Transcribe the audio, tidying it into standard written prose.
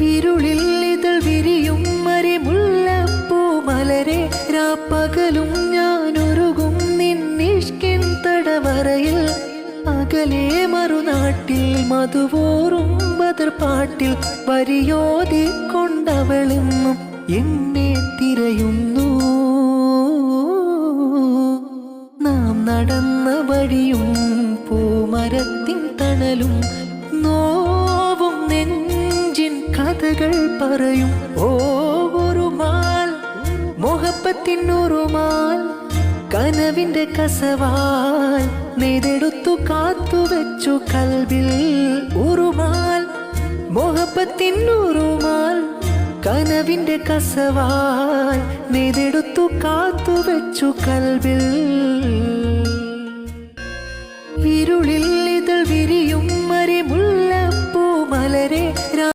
ഇരുളിൽ ഇതൾ വിരിയും മരിമുല്ലപ്പൂ മലരെ രാപ്പകലും ഞാനൊരുകും നിന്നിഷ്കിൻ തടവറയിൽ അകലെ മറുനാട്ടിൽ മധുവോറും ബദർപാട്ടിൽ വരിയോതിക്കൊണ്ടവളെന്നും എന്നെ തിരയുന്നു. നാം നടന്ന വഴിയും പൂമരത്തിൻ തണലും നോവും നെഞ്ചിൻ കഥകൾ പറയും. ഓ ഒരുമാൽ മുഹബത്തിനുറുമാൽ കനവിന്റെ കസവാൽ നെയ്തെടുത്തു കാത്തുവെച്ചു കൽബിൽ. ഉറുമാൽ മുഹബത്തിനുറുമാൽ കനവിന്റെ കസവാൽ നെയ്തെടുത്തു കാത്തുവെച്ചു കൽബിൽ. ഇരുളിൽ ഇതൾ വിരിയും